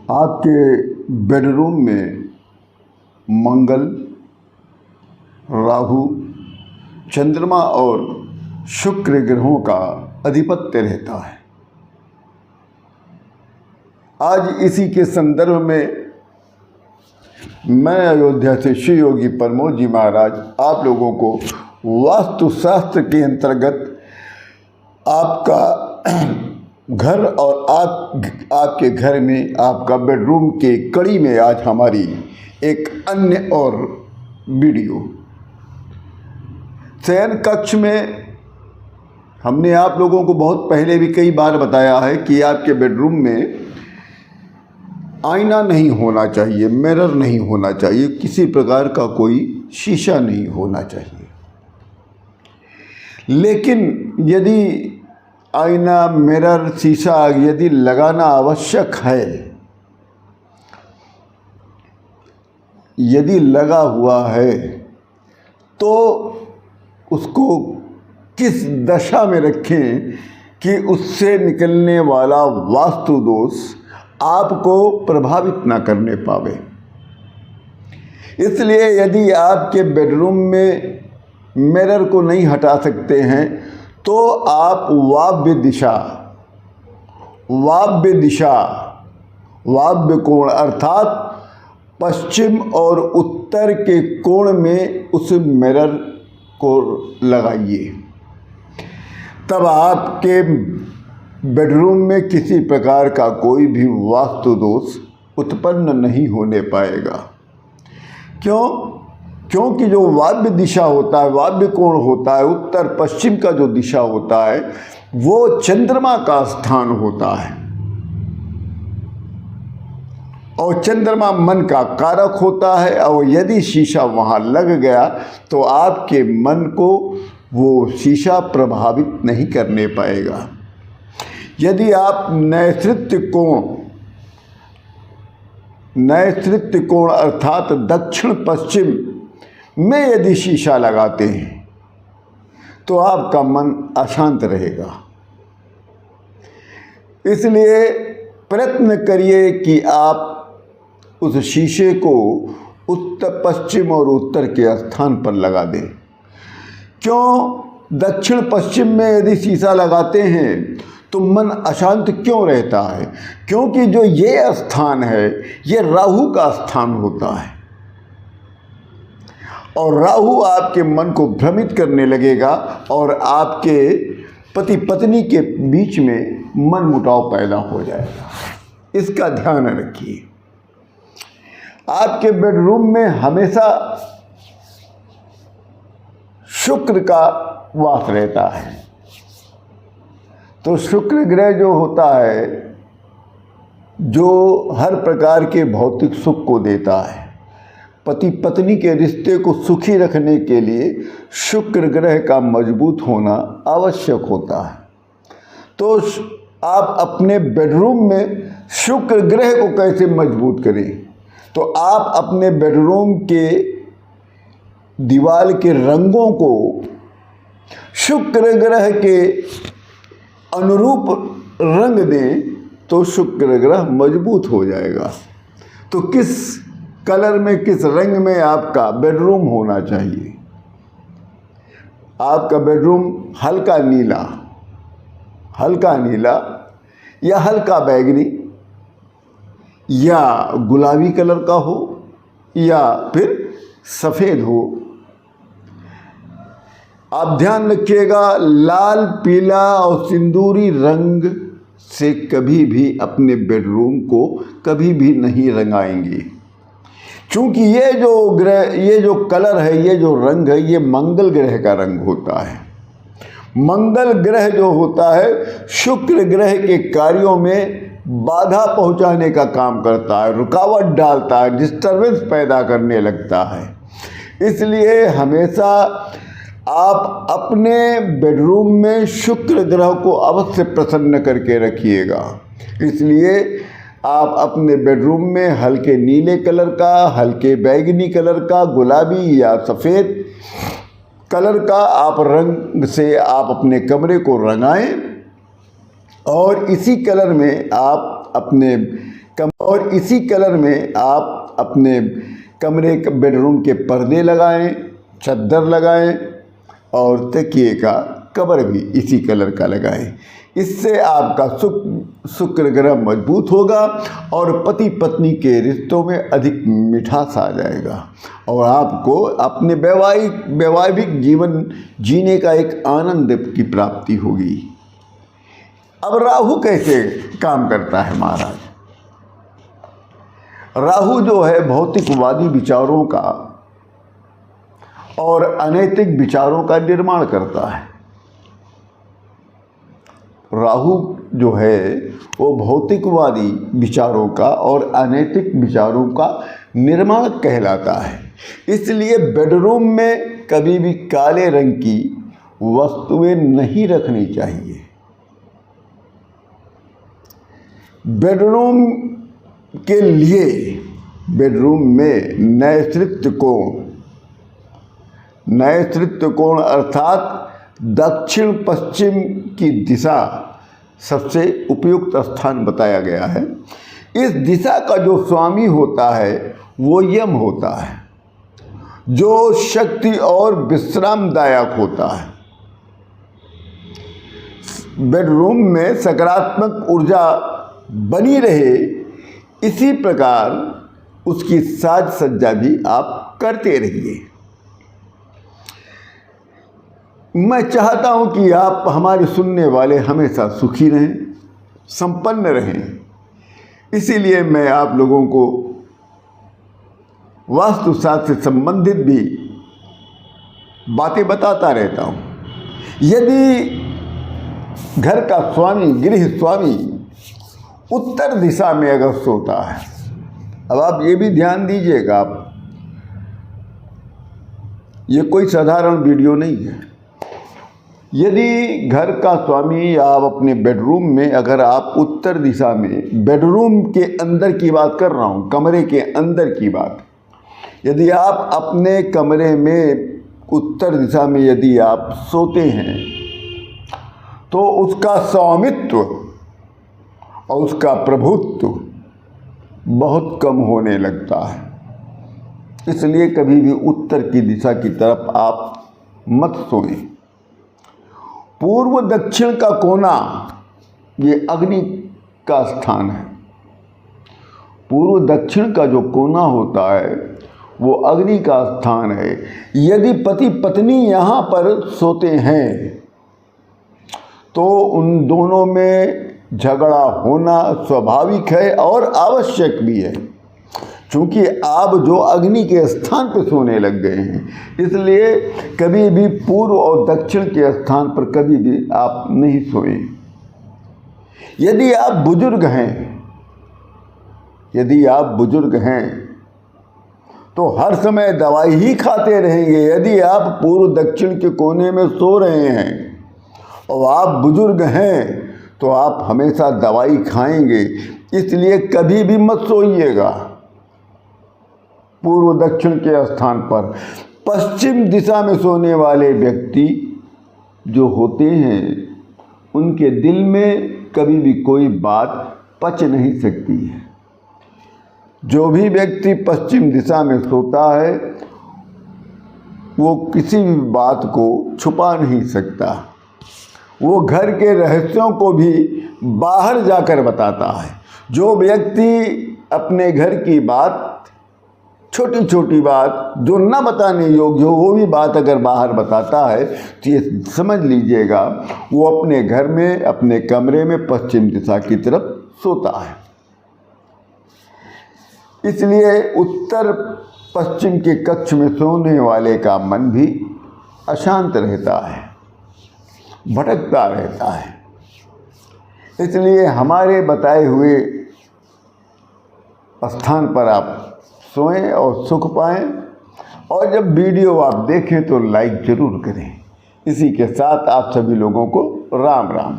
आपके बेडरूम में मंगल, राहु, चंद्रमा और शुक्र ग्रहों का अधिपत्य रहता है। आज इसी के संदर्भ में मैं अयोध्या से श्री योगी प्रमोद जी महाराज आप लोगों को वास्तुशास्त्र के अंतर्गत आपका घर और आपके घर में आपका बेडरूम के कड़ी में आज हमारी एक अन्य और वीडियो। शयन कक्ष में हमने आप लोगों को बहुत पहले भी कई बार बताया है कि आपके बेडरूम में आईना नहीं होना चाहिए, मिरर नहीं होना चाहिए, किसी प्रकार का कोई शीशा नहीं होना चाहिए। लेकिन यदि आईना, मिरर, शीशा यदि लगाना आवश्यक है, यदि लगा हुआ है, तो उसको किस दशा में रखें कि उससे निकलने वाला वास्तु दोष आपको प्रभावित ना करने पावे। इसलिए यदि आपके बेडरूम में मिरर को नहीं हटा सकते हैं तो आप वाव्य कोण अर्थात पश्चिम और उत्तर के कोण में उस मिरर को लगाइए। तब आपके बेडरूम में किसी प्रकार का कोई भी वास्तु दोष उत्पन्न नहीं होने पाएगा। क्योंकि जो वाव्य दिशा होता है, वाव्य कोण होता है, उत्तर पश्चिम का जो दिशा होता है वो चंद्रमा का स्थान होता है और चंद्रमा मन का कारक होता है। और यदि शीशा वहाँ लग गया तो आपके मन को वो शीशा प्रभावित नहीं करने पाएगा। यदि आप नैऋत्य कोण अर्थात दक्षिण पश्चिम में यदि शीशा लगाते हैं तो आपका मन अशांत रहेगा। इसलिए प्रयत्न करिए कि आप उस शीशे को उत्तर पश्चिम और उत्तर के स्थान पर लगा दें। क्यों दक्षिण पश्चिम में यदि शीशा लगाते हैं तो मन अशांत क्यों रहता है? क्योंकि जो ये स्थान है ये राहु का स्थान होता है और राहु आपके मन को भ्रमित करने लगेगा और आपके पति पत्नी के बीच में मनमुटाव पैदा हो जाएगा। इसका ध्यान रखिए। आपके बेडरूम में हमेशा शुक्र का वास रहता है। तो शुक्र ग्रह जो होता है, जो हर प्रकार के भौतिक सुख को देता है, पति पत्नी के रिश्ते को सुखी रखने के लिए शुक्र ग्रह का मजबूत होना आवश्यक होता है। तो आप अपने बेडरूम में शुक्र ग्रह को कैसे मजबूत करें? तो आप अपने बेडरूम के दीवार के रंगों को शुक्र ग्रह के अनुरूप रंग दें तो शुक्र ग्रह मजबूत हो जाएगा। तो किस कलर में, किस रंग में आपका बेडरूम होना चाहिए? आपका बेडरूम हल्का नीला या हल्का बैगनी या गुलाबी कलर का हो या फिर सफ़ेद हो। आप ध्यान रखिएगा, लाल, पीला और सिंदूरी रंग से कभी भी अपने बेडरूम को कभी भी नहीं रंगाएंगे। क्योंकि ये जो कलर है, ये जो रंग है, ये मंगल ग्रह का रंग होता है। मंगल ग्रह जो होता है शुक्र ग्रह के कार्यों में बाधा पहुंचाने का काम करता है, रुकावट डालता है, डिस्टर्बेंस पैदा करने लगता है। इसलिए हमेशा आप अपने बेडरूम में शुक्र ग्रह को अवश्य प्रसन्न करके रखिएगा। इसलिए आप अपने बेडरूम में हल्के नीले कलर का, हल्के बैगनी कलर का, गुलाबी या सफ़ेद कलर का आप रंग से आप अपने कमरे को रंगाएं और इसी कलर में आप अपने और इसी कलर में आप अपने कमरे के बेडरूम के पर्दे लगाएं, चद्दर लगाएं और तकिए का कवर भी इसी कलर का लगाएं। इससे आपका शुक्र ग्रह मजबूत होगा और पति पत्नी के रिश्तों में अधिक मिठास आ जाएगा और आपको अपने वैवाहिक जीवन जीने का एक आनंद की प्राप्ति होगी। अब राहु कैसे काम करता है महाराज? राहु जो है भौतिकवादी विचारों का और अनैतिक विचारों का निर्माण करता है। राहु जो है वो भौतिकवादी विचारों का और अनैतिक विचारों का निर्माण कहलाता है। इसलिए बेडरूम में कभी भी काले रंग की वस्तुएं नहीं रखनी चाहिए। बेडरूम के लिए बेडरूम में नैऋत्य कोण अर्थात दक्षिण पश्चिम की दिशा सबसे उपयुक्त स्थान बताया गया है। इस दिशा का जो स्वामी होता है वो यम होता है, जो शक्ति और विश्रामदायक होता है। बेडरूम में सकारात्मक ऊर्जा बनी रहे, इसी प्रकार उसकी साज सज्जा भी आप करते रहिए। मैं चाहता हूं कि आप हमारे सुनने वाले हमेशा सुखी रहें, संपन्न रहें। इसीलिए मैं आप लोगों को वास्तुशास्त्र से संबंधित भी बातें बताता रहता हूं। यदि घर का स्वामी, गृह स्वामी उत्तर दिशा में अगर सोता है, अब आप ये भी ध्यान दीजिएगा, ये कोई साधारण वीडियो नहीं है। यदि घर का स्वामी आप अपने बेडरूम में अगर आप उत्तर दिशा में, बेडरूम के अंदर की बात कर रहा हूँ, कमरे के अंदर की बात, यदि आप अपने कमरे में उत्तर दिशा में यदि आप सोते हैं तो उसका स्वामित्व और उसका प्रभुत्व बहुत कम होने लगता है। इसलिए कभी भी उत्तर की दिशा की तरफ आप मत सोएं। पूर्व दक्षिण का कोना ये अग्नि का स्थान है। पूर्व दक्षिण का जो कोना होता है वो अग्नि का स्थान है। यदि पति पत्नी यहाँ पर सोते हैं तो उन दोनों में झगड़ा होना स्वाभाविक है और आवश्यक भी है, क्योंकि आप जो अग्नि के स्थान पर सोने लग गए हैं। इसलिए कभी भी पूर्व और दक्षिण के स्थान पर कभी भी आप नहीं सोएं। यदि आप बुजुर्ग हैं तो हर समय दवाई ही खाते रहेंगे। यदि आप पूर्व दक्षिण के कोने में सो रहे हैं और आप बुजुर्ग हैं तो आप हमेशा दवाई खाएंगे। इसलिए कभी भी मत सोइएगा पूर्व दक्षिण के स्थान पर। पश्चिम दिशा में सोने वाले व्यक्ति जो होते हैं उनके दिल में कभी भी कोई बात पच नहीं सकती है। जो भी व्यक्ति पश्चिम दिशा में सोता है वो किसी भी बात को छुपा नहीं सकता। वो घर के रहस्यों को भी बाहर जाकर बताता है। जो व्यक्ति अपने घर की बात, छोटी छोटी बात जो न बताने योग्य हो, वो भी बात अगर बाहर बताता है तो ये समझ लीजिएगा वो अपने घर में, अपने कमरे में पश्चिम दिशा की तरफ सोता है। इसलिए उत्तर पश्चिम के कक्ष में सोने वाले का मन भी अशांत रहता है, भटकता रहता है। इसलिए हमारे बताए हुए स्थान पर आप सोएं और सुख पाएं। और जब वीडियो आप देखें तो लाइक ज़रूर करें। इसी के साथ आप सभी लोगों को राम राम।